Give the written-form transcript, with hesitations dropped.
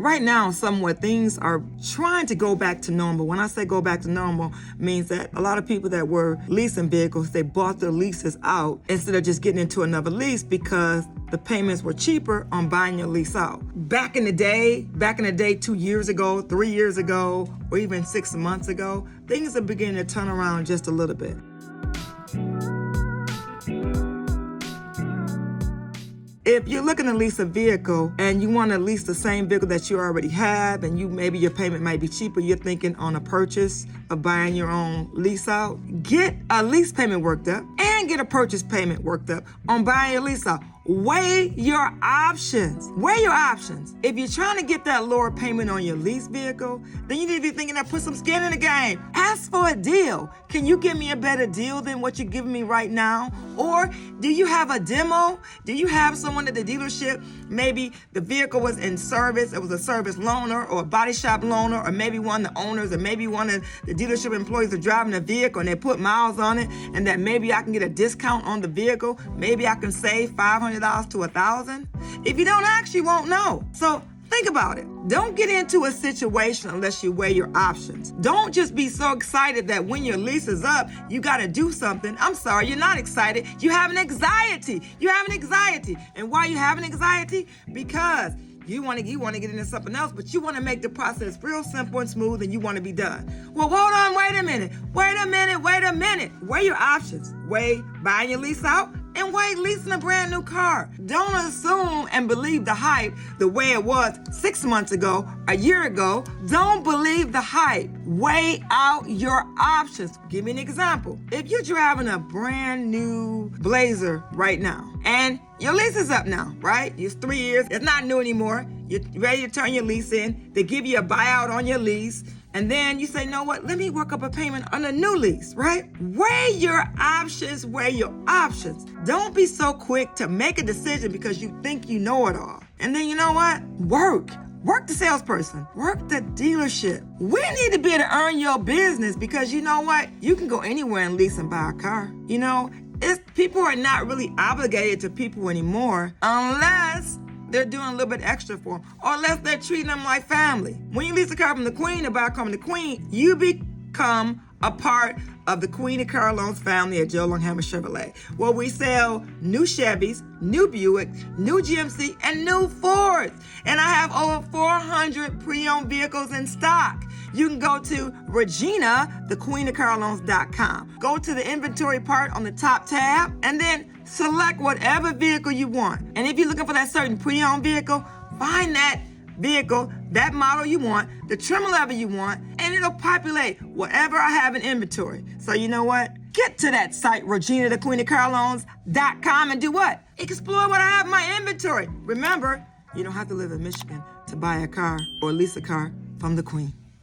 right now, somewhat things are trying to go back to normal. When I say go back to normal, means that a lot of people that were leasing vehicles, they bought their leases out instead of just getting into another lease because the payments were cheaper on buying your lease out. Back in the day, 2 years ago, 3 years ago, or even 6 months ago, things are beginning to turn around just a little bit. If you're looking to lease a vehicle and you want to lease the same vehicle that you already have, and maybe your payment might be cheaper, you're thinking on a purchase of buying your own lease out, get a lease payment worked up and get a purchase payment worked up on buying your lease out. Weigh your options. Weigh your options. If you're trying to get that lower payment on your lease vehicle, then you need to be thinking that put some skin in the game. Ask for a deal. Can you give me a better deal than what you're giving me right now? Or do you have a demo? Do you have someone at the dealership? Maybe the vehicle was in service. It was a service loaner or a body shop loaner, or maybe one of the owners, or maybe one of the dealership employees are driving the vehicle and they put miles on it, and that maybe I can get a discount on the vehicle. Maybe I can save $500 to $1,000. If you don't ask, you won't know. So think about it. Don't get into a situation unless you weigh your options. Don't just be so excited that when your lease is up, you got to do something. I'm sorry, you're not excited. You have an anxiety. You have an anxiety. And why you have an anxiety? Because you want to get into something else, but you want to make the process real simple and smooth, and you want to be done. Well, hold on, wait a minute. Weigh your options. Weigh buying your lease out, and weigh leasing a brand new car. Don't assume and believe the hype the way it was 6 months ago, a year ago. Don't believe the hype. Weigh out your options. Give me an example. If you're driving a brand new Blazer right now, and your lease is up now, right? It's 3 years. It's not new anymore. You're ready to turn your lease in. They give you a buyout on your lease. And then you say, you know what? Let me work up a payment on a new lease, right? Weigh your options. Weigh your options. Don't be so quick to make a decision because you think you know it all. And then you know what? Work the salesperson. Work the dealership. We need to be able to earn your business because you know what? You can go anywhere and lease and buy a car. You know, people are not really obligated to people anymore unless they're doing a little bit extra for them, or unless they're treating them like family. When you lease a car from the Queen and buy a car from the Queen, you become a part of the Queen of Car Loans family at Joe Longhammer Chevrolet, where we sell new Chevys, new Buick, new GMC, and new Fords. And I have over 400 pre-owned vehicles in stock. You can go to Regina, thequeenofcarloans.com. Go to the inventory part on the top tab, and then select whatever vehicle you want. And if you're looking for that certain pre-owned vehicle, find that vehicle, that model you want, the trim level you want, and it'll populate whatever I have in inventory. So you know what? Get to that site, Regina, thequeenofcarloans.com, and do what? Explore what I have in my inventory. Remember, you don't have to live in Michigan to buy a car or lease a car from the Queen.